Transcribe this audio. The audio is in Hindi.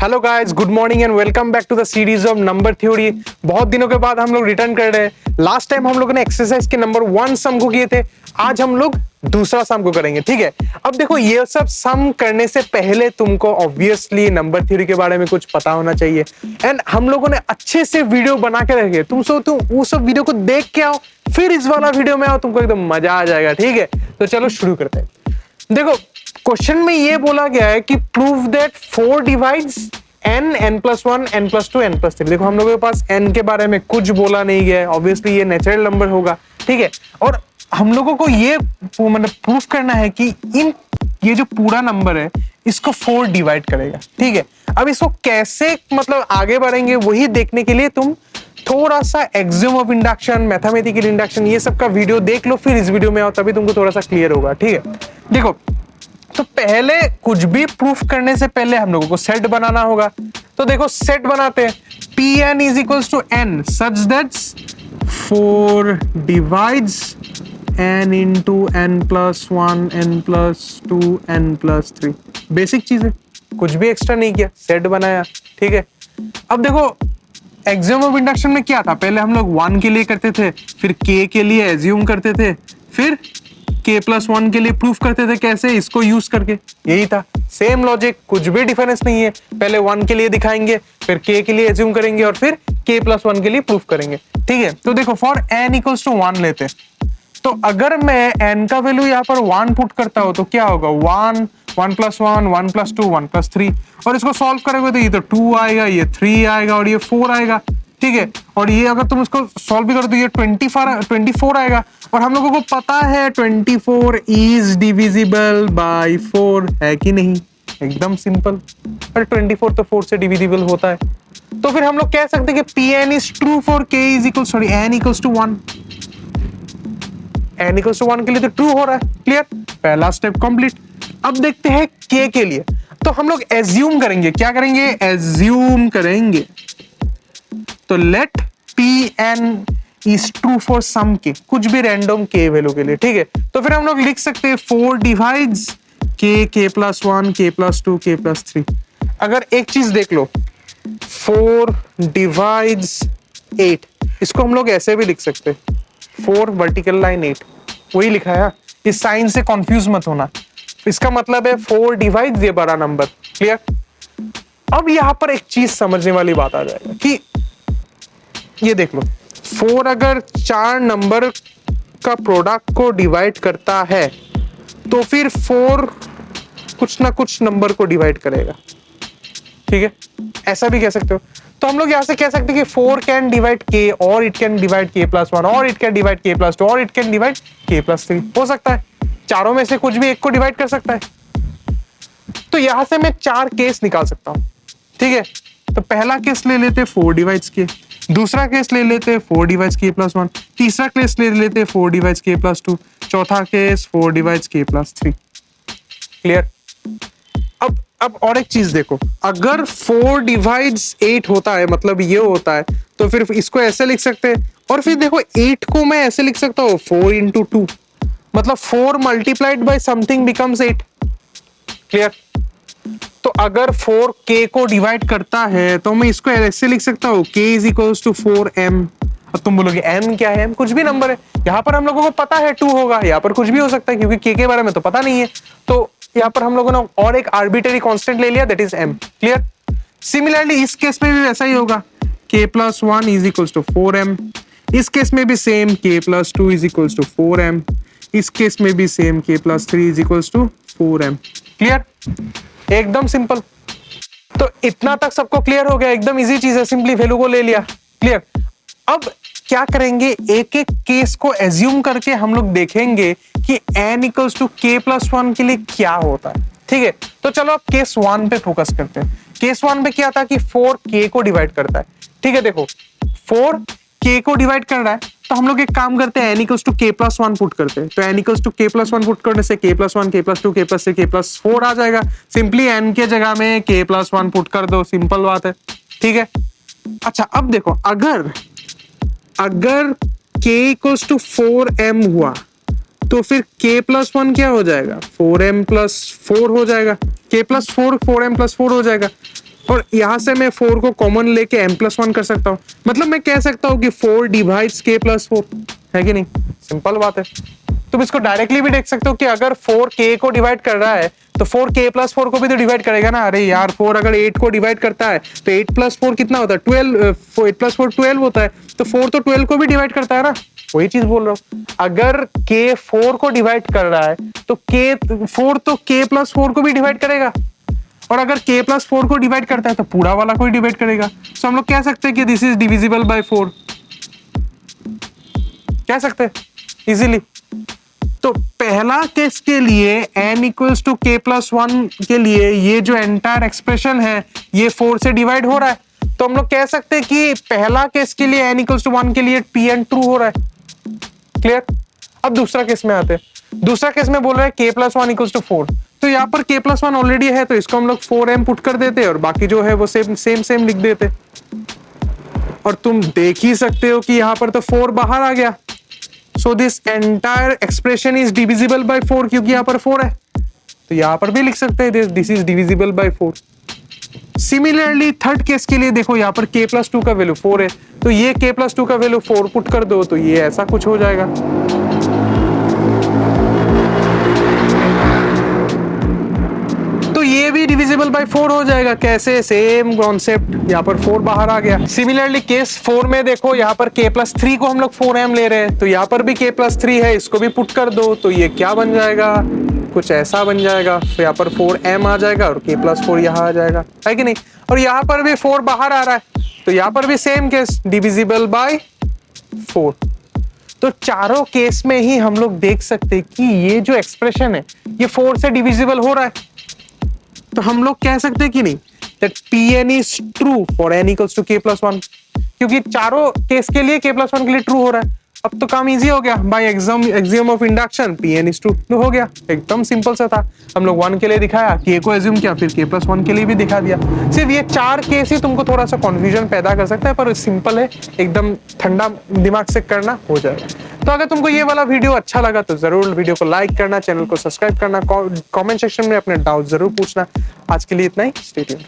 Hello guys, good morning and welcome back to the series of number theory. बहुत दिनों के बाद हम लोग रिटर्न कर रहे हैं। लास्ट टाइम हम लोगों ने एक्सरसाइज के नंबर 1 सम को किए थे। आज हम लोग दूसरा सम को करेंगे, ठीक है। अब देखो, ये सब सम करने से पहले तुमको ऑब्वियसली नंबर थ्योरी के बारे में कुछ पता होना चाहिए। एंड हम लोगों ने अच्छे से वीडियो बना के रखे। तुम वो सब वीडियो को देख के आओ, फिर इस वाला वीडियो में आओ, तुमको एकदम मजा आ जाएगा, ठीक है। तो चलो शुरू करते हैं। देखो, क्वेश्चन में ये बोला गया है कि prove that 4 divides n, n+1, n+2, n+3। देखो, हम लोगों के पास n के बारे में कुछ बोला नहीं गया है। ऑब्वियसली ये नेचुरल नंबर होगा, ठीक है। और हम लोगों को ये मतलब प्रूफ करना है कि ये जो पूरा नंबर है इसको 4 डिवाइड करेगा, ठीक है। अब इसको कैसे मतलब आगे बढ़ेंगे वही देखने के लिए तुम थोड़ा सा axiom of induction, mathematical induction, ये सब का वीडियो देख लो, फिर इस वीडियो में आओ, तभी तुमको थोड़ा सा क्लियर होगा, ठीक है। देखो, तो पहले कुछ भी प्रूफ करने से पहले हम लोगों को सेट बनाना होगा। तो देखो, सेट बनाते हैं। Pn is equals to n such that 4 divides n into n+1, n+2, n+3। Basic चीज है, कुछ भी एक्स्ट्रा नहीं किया, सेट बनाया, ठीक है। अब देखो, एक्सियम ऑफ इंडक्शन में क्या था, पहले हम लोग 1 के लिए करते थे, फिर k के लिए एज्यूम करते थे, फिर k+1 के लिए प्रूफ करते थे। कैसे? इसको यूज करके। यही था, सेम लॉजिक, कुछ भी डिफरेंस नहीं है। पहले 1 के लिए दिखाएंगे, फिर k के लिए एज्यूम करेंगे और फिर k+1 के लिए प्रूफ करेंगे, ठीक है। तो देखो, फॉर n = 1 लेते हैं। तो अगर मैं n का वैल्यू यहाँ पर 1 पुट करता हूँ तो क्या होगा? 1, 1+1, 1+2, 1+3। और इसको सॉल्व करोगे तो ये तो 2 आएगा, ये 3 आएगा और ये 4 आएगा, ठीक है। और ये अगर तुम इसको सॉल्व भी करो तो ये 24 आएगा। और हम लोगों को पता है 24 इज डिविजिबल बाय 4, है कि नहीं? एकदम सिंपल। पर 24 तो 4 से डिविजिबल होता है। तो फिर हम लोग कह सकते हैं कि Pn is true for n = 1। n = 1 के लिए तो ट्रू हो रहा है, क्लियर। पहला स्टेप कंप्लीट। अब देखते हैं k के लिए। तो हम लोग एज्यूम करेंगे। क्या करेंगे? एज्यूम करेंगे। तो late Pn is true for some k, कुछ भी रैंडम k वैल्यू के लिए, ठीक है। तो फिर हम लोग लिख सकते हैं 4 divides k, k+1, k+2, k+3। अगर एक चीज देख लो, 4 डिवाइड्स 8, इसको हम लोग ऐसे भी लिख सकते हैं, 4 वर्टिकल लाइन 8, वही लिखा है। इस साइन से कंफ्यूज मत होना। इसका मतलब है 4 डिवाइड्स ये बड़ा नंबर, क्लियर। अब यहां पर एक चीज समझने वाली बात आ जाएगा कि ये देख लो, 4 अगर 4 नंबर का प्रोडक्ट को डिवाइड करता है तो फिर 4 कुछ ना कुछ नंबर को डिवाइड करेगा, ठीक है। ऐसा भी कह सकते हो। तो हम लोग यहां से कह सकते हैं कि 4 कैन डिवाइड k और इट कैन डिवाइड k+1 और इट कैन डिवाइड k+2 और इट कैन डिवाइड k+3। हो सकता है चारों में से कुछ भी एक को डिवाइड कर सकता है। तो यहां से मैं 4 केस निकाल सकता हूं, ठीक है। तो पहला केस ले लेते 4 डिवाइड्स k, दूसरा केस ले लेते 4 डिवाइड्स k+1, तीसरा केस ले लेते 4 डिवाइड्स k+2, चौथा केस 4 डिवाइड्स k+3, क्लियर। अब और एक चीज देखो, अगर 4 डिवाइड्स 8 होता है, मतलब ये होता है, तो फिर इसको ऐसे लिख सकते हैं। और फिर देखो, 8 को मैं ऐसे लिख सकता हूँ 4 × 2, मतलब 4 multiplied by something becomes 8, clear. तो अगर 4 k को डिवाइड करता है तो मैं इसको ऐसे लिख सकता हूँ k = 4m। अब तुम बोलोगे m क्या है? m कुछ भी नंबर है। यहाँ पर हम लोगों को पता है 2 होगा, यहाँ पर कुछ भी हो सकता है क्योंकि k के बारे में तो पता नहीं है। तो यहाँ पर हम लोगों ने और एक आर्बिट्ररी कांस्टेंट ले लिया, that is m, clear. Similarly इस केस में भी वैसा ही होगा, k+1 = 4m। इस केस में भी सेम, k+2 = 4m। इस केस में भी सेम, k+3 = 4m, क्लियर। एकदम सिंपल। तो इतना तक सबको क्लियर हो गया, एकदम इजी चीज है, सिंपली वैल्यू को ले लिया, क्लियर। अब क्या करेंगे, एक एक केस को एज्यूम करके हम लोग देखेंगे कि n = k+1 के लिए क्या होता है, ठीक है। तो चलो अब केस 1 पे फोकस करते हैं। केस 1 पे क्या था कि 4 k को डिवाइड करता है, ठीक है। देखो, 4 k को डिवाइड कर रहा है, तो हम लोग एक काम करते हैं, n = k+1 पुट करते हैं। तो n = k+1 पुट करने से k+1, k+2, k+3, k+4 आ जाएगा। सिंपली n के जगह में k+1 पुट कर दो, सिंपल बात है, ठीक है। अच्छा, अब देखो, अगर k = 4m हुआ तो फिर k+1 क्या हो जाएगा? 4m + 4 हो जाएगा। k + 4 4m + 4 हो जाएगा। और यहां से मैं 4 को कॉमन लेके m+1 कर सकता हूं। मतलब मैं कह सकता हूं कि 4 डिवाइड्स k+4, है कि नहीं? सिंपल बात है। तुम इसको डायरेक्टली भी देख सकते हो कि अगर 4 k को डिवाइड कर रहा है तो 4 k+4 को भी तो डिवाइड करेगा ना। अरे यार 4 अगर 8 को डिवाइड करता है तो 8+4 कितना होता है? 12। 8+4 12 होता है, तो 4 तो 12 को भी डिवाइड करता है ना। वही चीज बोल रहा हूं, अगर k 4 को डिवाइड कर रहा है तो k4 तो k+4 को भी डिवाइड करेगा, और अगर k+4 को डिवाइड करता है तो पूरा वाला को ही डिवाइड करेगा। तो हम लोग कह सकते हैं कि दिस इज डिविजिबल बाय 4, कह सकते हैं इजीली। तो पहला केस के लिए n इक्वल्स टू k+1 के लिए ये जो एंटायर एक्सप्रेशन है ये 4 से डिवाइड हो रहा है, तो हम लोग कह सकते हैं कि पहला केस के लिए n इक्वल्स टू 1 के लिए Pn ट्रू हो रहा है। क्लियर? अब दूसरा केस में आते हैं। दूसरा केस में बोल रहा है k+1 इक्वल्स टू 4, तो यहाँ पर k+1 ऑलरेडी है तो इसको हम लोग 4m पुट कर देते और बाकी जो है वो सेम लिख देते। और तुम देख ही सकते हो कि यहाँ पर तो 4 बाहर आ गया। So this entire expression is divisible by 4, क्योंकि यहाँ पर 4 है, तो यहाँ पर भी लिख सकते हैं this is divisible by 4। Similarly third case के लिए देखो, यहाँ पर k+2 का वैल्यू 4 है, तो ये k+2 का वैल्यू 4 पुट कर दो तो ये ऐसा कुछ हो जाएगा। तो ये भी डिविजिबल बाय 4 हो जाएगा। कैसे? सेम कॉन्सेप्ट, यहाँ पर 4 बाहर आ गया। सिमिलरली केस 4 में देखो, यहाँ पर k+3 को हम लोग 4m ले रहे हैं, तो यहाँ पर भी k+3 है, इसको भी पुट कर दो तो ये क्या बन जाएगा? कुछ ऐसा बन जाएगा। तो यहाँ पर 4m आ जाएगा और k+4 यहाँ आ जाएगा, है कि नहीं? और यहाँ पर भी 4 बाहर आ रहा है, तो यहाँ पर भी सेम केस, डिविजिबल बाय 4। तो चारों केस में ही हम लोग देख सकते हैं कि ये जो एक्सप्रेशन है ये 4 से डिविजिबल हो रहा है। तो हम लोग कह सकते हैं कि नहीं that Pn is true for n equals to k+1, क्योंकि चारों केस के लिए k+1 के लिए ट्रू हो रहा है। अब तो काम इजी हो गया, by axiom of induction Pn is true हो गया। एकदम सिंपल सा था। हम लोग 1 के लिए दिखाया, k को एज्यूम किया, फिर k+1 के लिए भी दिखा दिया। सिर्फ ये 4 केस ही तुमको थोड़ा सा कंफ्यूजन पैदा कर सकता है, पर सिंपल है, एकदम ठंडा दिमाग से करना हो जाएगा। तो अगर तुमको ये वाला वीडियो अच्छा लगा तो जरूर वीडियो को लाइक करना, चैनल को सब्सक्राइब करना, कमेंट सेक्शन में अपने डाउट जरूर पूछना। आज के लिए इतना ही, स्टे ट्यून्ड।